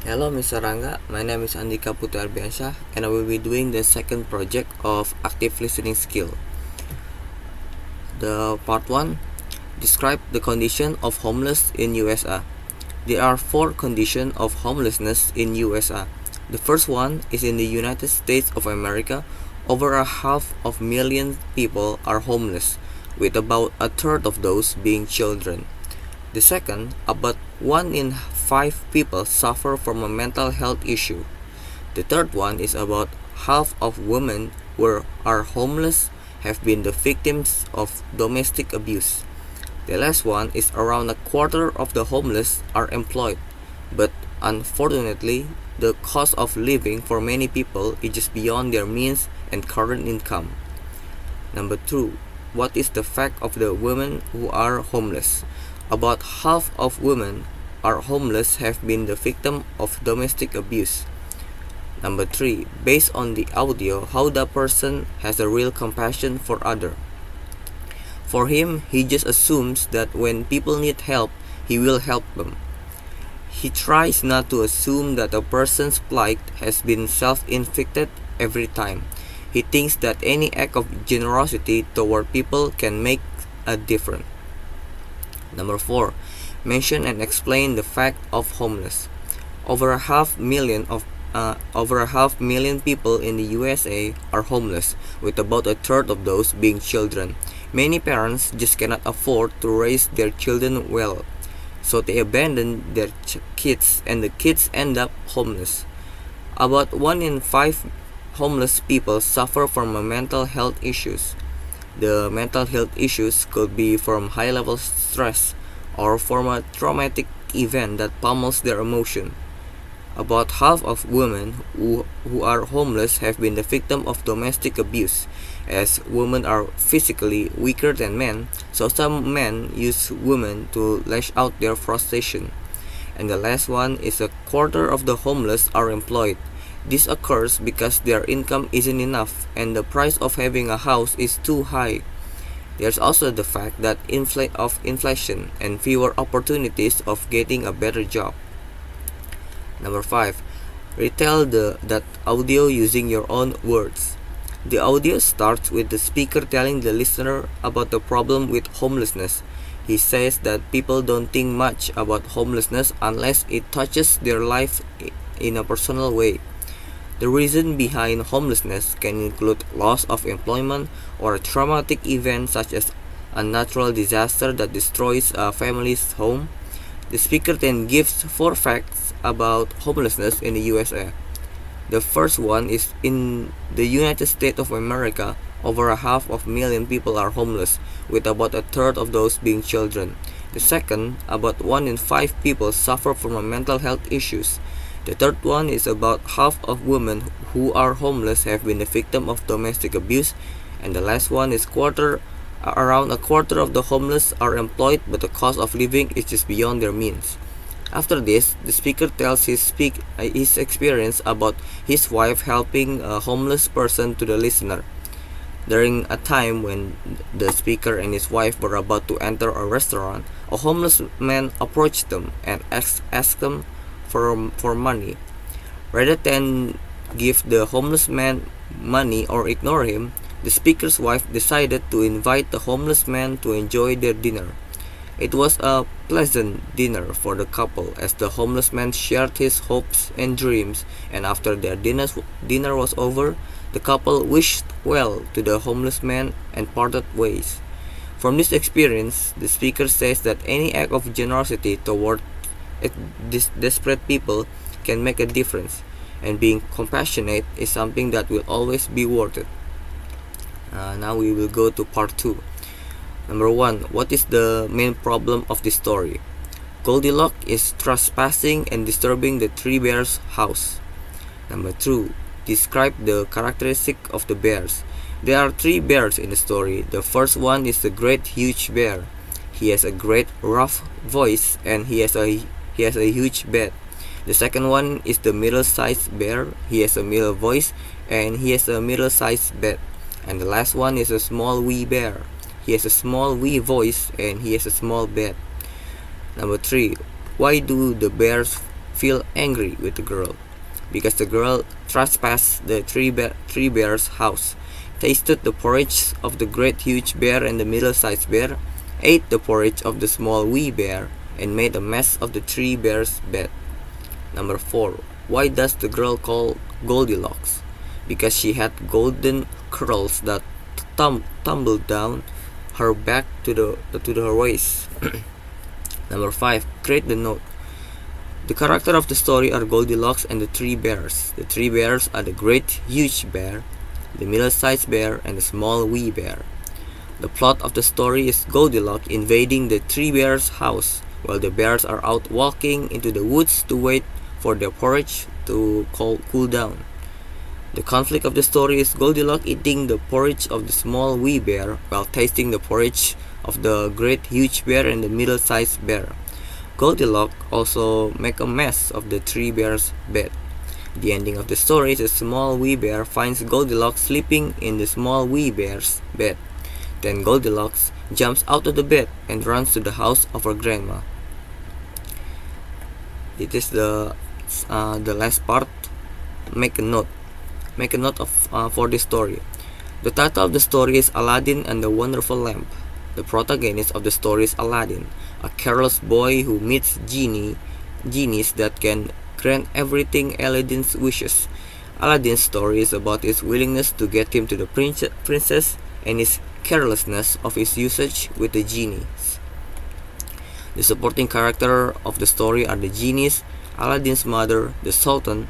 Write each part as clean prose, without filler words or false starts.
Hello, Mr. Ranga. My name is Andika Putra Arbiansyah, and I will be doing the second project of active listening skill. The part 1 describe the condition of homeless in USA. There are four conditions of homelessness in USA. The first one is in the United States of America. Over a half of million people are homeless, with about a third of those being children. The second, about 1 in 5 people suffer from a mental health issue. The third one is about half of women who are homeless have been the victims of domestic abuse. The last one is around a quarter of the homeless are employed, but unfortunately, the cost of living for many people is just beyond their means and current income. Number 2. What is the fact of the women who are homeless? About half of women are homeless have been the victim of domestic abuse. Number 3. Based on the audio, how the person has a real compassion for other. For him, he just assumes that when people need help, he will help them. He tries not to assume that a person's plight has been self-inflicted every time. He thinks that any act of generosity toward people can make a difference. Number 4. Mention and explain the fact of homeless. Over a half million people in the USA are homeless, with about a third of those being children. Many parents just cannot afford to raise their children well, so they abandon their kids and the kids end up homeless. About 1 in 5 homeless people suffer from mental health issues. The mental health issues could be from high-level stress or from a traumatic event that pummels their emotion. About half of women who are homeless have been the victim of domestic abuse, as women are physically weaker than men, so some men use women to lash out their frustration. And the last one is a quarter of the homeless are employed. This occurs because their income isn't enough and the price of having a house is too high. There's also the fact that inflation and fewer opportunities of getting a better job. Number 5. Retell that audio using your own words. The audio starts with the speaker telling the listener about the problem with homelessness. He says that people don't think much about homelessness unless it touches their life in a personal way. The reason behind homelessness can include loss of employment or a traumatic event such as a natural disaster that destroys a family's home. The speaker then gives 4 facts about homelessness in the USA. The first one is in the United States of America, over a half of million people are homeless, with about a third of those being children. The second, about 1 in 5 people suffer from mental health issues. The third one is about half of women who are homeless have been the victim of domestic abuse. And the last one is around a quarter of the homeless are employed, but the cost of living is just beyond their means. After this, the speaker tells his experience about his wife helping a homeless person to the listener. During a time when the speaker and his wife were about to enter a restaurant, a homeless man approached them and asked them for money. Rather than give the homeless man money or ignore him, the speaker's wife decided to invite the homeless man to enjoy their dinner. It was a pleasant dinner for the couple as the homeless man shared his hopes and dreams, and after their dinner was over, the couple wished well to the homeless man and parted ways. From this experience, the speaker says that any act of generosity toward desperate people can make a difference, and being compassionate is something that will always be worth it. Now we will go to part 2. Number 1. What is the main problem of the story? Goldilocks is trespassing and disturbing the 3 bears' house. Number 2. Describe the characteristic of the bears. There are 3 bears in the story. The first one is the great huge bear. He has a great rough voice and he has a huge bed. The second one is the middle-sized bear. He has a middle voice and he has a middle-sized bed. And the last one is a small wee bear. He has a small wee voice and he has a small bed. Number 3. Why do the bears feel angry with the girl because the girl trespassed the three bears' house, tasted the porridge of the great huge bear and the middle-sized bear, ate the porridge of the small wee bear, and made a mess of the three bears' bed. Number 4. Why does the girl call Goldilocks? Because she had golden curls that tumbled down her back to her waist. Number 5. Create the note. The character of the story are Goldilocks and the three bears. The three bears are the great huge bear, the middle-sized bear, and the small wee bear. The plot of the story is Goldilocks invading the three bears' house while the bears are out walking into the woods to wait for their porridge to cool down. The conflict of the story is Goldilocks eating the porridge of the small wee bear while tasting the porridge of the great huge bear and the middle-sized bear. Goldilocks also make a mess of the three bears' bed. The ending of the story is the small wee bear finds Goldilocks sleeping in the small wee bear's bed. Then Goldilocks jumps out of the bed and runs to the house of her grandma. It is the last part. Make a note. Make a note of for this story. The title of the story is Aladdin and the Wonderful Lamp. The protagonist of the story is Aladdin, a careless boy who meets genies that can grant everything Aladdin wishes. Aladdin's story is about his willingness to get him to the princess and his carelessness of his usage with the genies. The supporting character of the story are the genies, Aladdin's mother, the Sultan,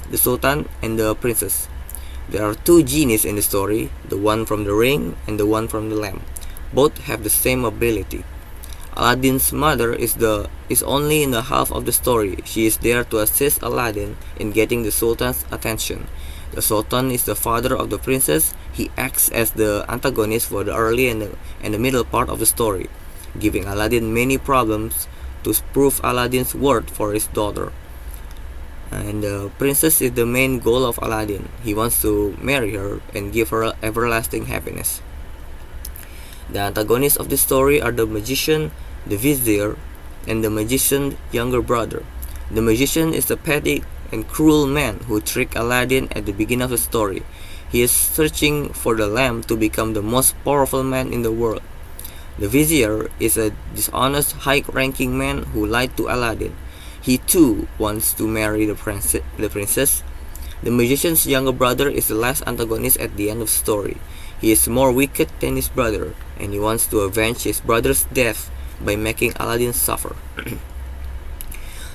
and the princess. There are two genies in the story, the one from the ring and the one from the lamp. Both have the same ability. Aladdin's mother is only in the half of the story. She is there to assist Aladdin in getting the Sultan's attention. The Sultan is the father of the princess. He acts as the antagonist for the early and the middle part of the story, giving Aladdin many problems to prove Aladdin's worth for his daughter. And the princess is the main goal of Aladdin. He wants to marry her and give her everlasting happiness. The antagonists of the story are the magician, the vizier, and the magician's younger brother. The magician is a petty and cruel man who tricked Aladdin at the beginning of the story. He is searching for the lamp to become the most powerful man in the world. The vizier is a dishonest, high-ranking man who lied to Aladdin. He too wants to marry the princess. The magician's younger brother is the last antagonist at the end of the story. He is more wicked than his brother, and he wants to avenge his brother's death by making Aladdin suffer.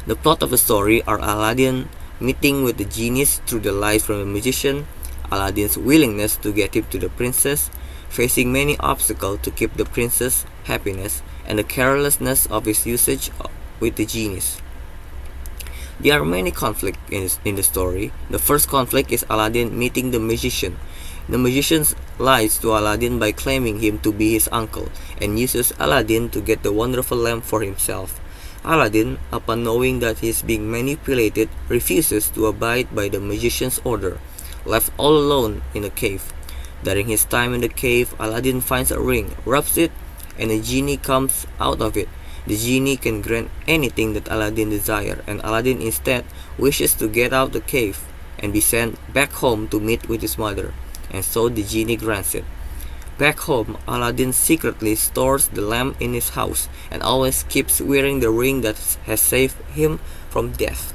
The plot of the story are Aladdin meeting with the genies through the lies from the magician, Aladdin's willingness to get him to the princess, facing many obstacles to keep the princess' happiness, and the carelessness of his usage with the genies. There are many conflicts in the story. The first conflict is Aladdin meeting the magician. The magician lies to Aladdin by claiming him to be his uncle and uses Aladdin to get the wonderful lamp for himself. Aladdin, upon knowing that he is being manipulated, refuses to abide by the magician's order, left all alone in a cave. During his time in the cave, Aladdin finds a ring, rubs it, and a genie comes out of it. The genie can grant anything that Aladdin desires, and Aladdin instead wishes to get out the cave and be sent back home to meet with his mother, and so the genie grants it. Back home, Aladdin secretly stores the lamp in his house and always keeps wearing the ring that has saved him from death.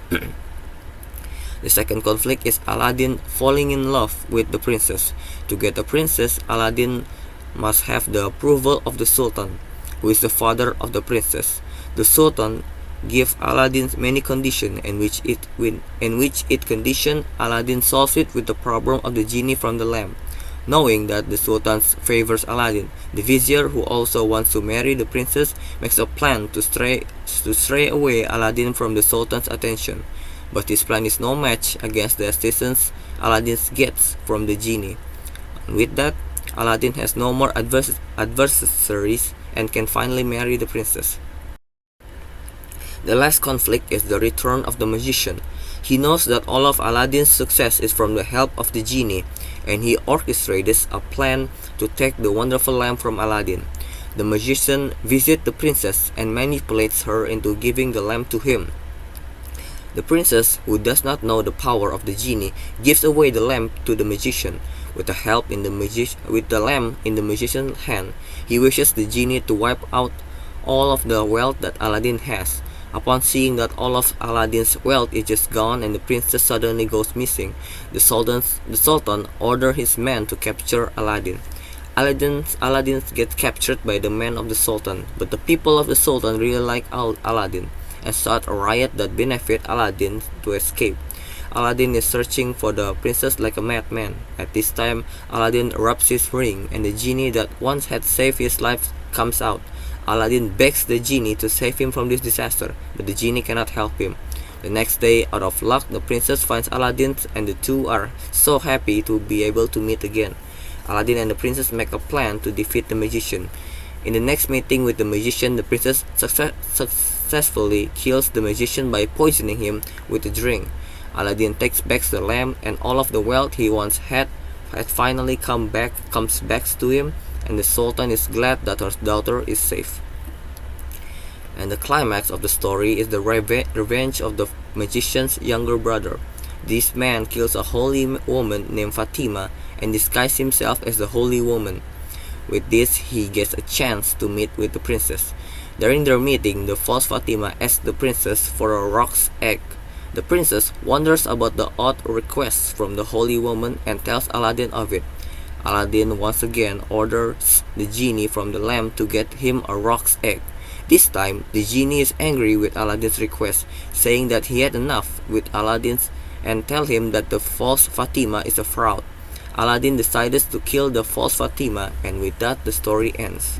The second conflict is Aladdin falling in love with the princess. To get the princess, Aladdin must have the approval of the Sultan, who is the father of the princess. The Sultan gives Aladdin many conditions, in which it conditions Aladdin solves it with the problem of the genie from the lamp. Knowing that the Sultan favors Aladdin, the vizier, who also wants to marry the princess, makes a plan to stray away Aladdin from the Sultan's attention. But his plan is no match against the assistance Aladdin gets from the genie. And with that, Aladdin has no more adversaries and can finally marry the princess. The last conflict is the return of the magician. He knows that all of Aladdin's success is from the help of the genie, and he orchestrates a plan to take the wonderful lamp from Aladdin. The magician visits the princess and manipulates her into giving the lamp to him. The princess, who does not know the power of the genie, gives away the lamp to the magician. With the lamp in the magician's hand, he wishes the genie to wipe out all of the wealth that Aladdin has. Upon seeing that all of Aladdin's wealth is just gone and the princess suddenly goes missing, the Sultan orders his men to capture Aladdin. Aladdin gets captured by the men of the Sultan, but the people of the Sultan really like Aladdin and start a riot that benefit Aladdin to escape. Aladdin is searching for the princess like a madman. At this time, Aladdin rubs his ring, and the genie that once had saved his life comes out. Aladdin begs the genie to save him from this disaster, but the genie cannot help him. The next day, out of luck, the princess finds Aladdin, and the two are so happy to be able to meet again. Aladdin and the princess make a plan to defeat the magician. In the next meeting with the magician, the princess successfully kills the magician by poisoning him with a drink. Aladdin takes back the lamp, and all of the wealth he once had finally comes back to him, and the Sultan is glad that her daughter is safe. And the climax of the story is the revenge of the magician's younger brother. This man kills a holy woman named Fatima and disguises himself as the holy woman. With this, he gets a chance to meet with the princess. During their meeting, the false Fatima asks the princess for a roc's egg. The princess wonders about the odd request from the holy woman and tells Aladdin of it. Aladdin once again orders the genie from the lamp to get him a roc's egg. This time, the genie is angry with Aladdin's request, saying that he had enough with Aladdin's and tell him that the false Fatima is a fraud. Aladdin decides to kill the false Fatima, and with that the story ends.